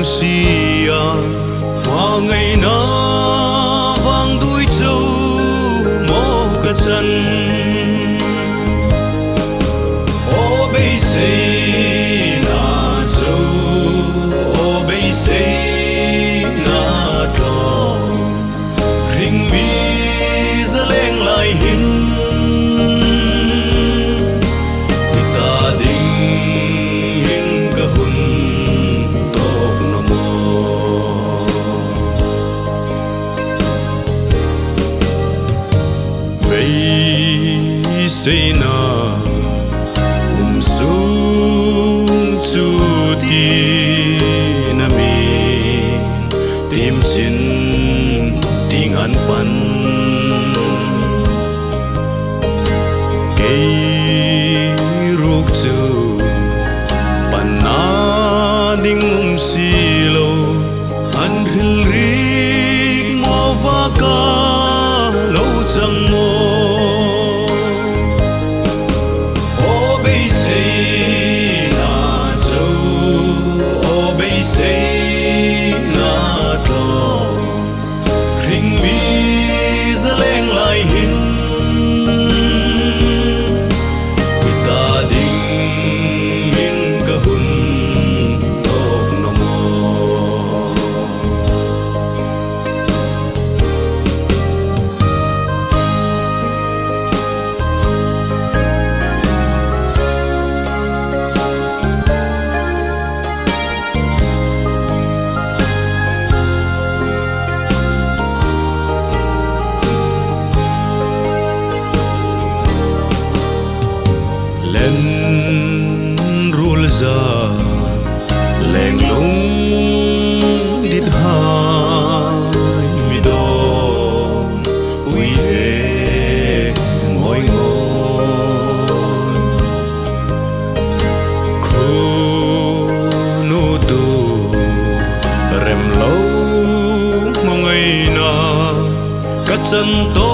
xia hoa ngày na vang đuôi châu mô cả chân ô bây xây na châu ô bây xây na trò rình mi ra lên lại hin say na sung chu ti na mi tim chin ting an pan ke ruk chu pan na ding si lo an hil ri mo va ka lo chang mo rul ra leng lung dit hai mi do ui he ngồi ngồi khu nu tu rem lâu mong ngày na cắt chân to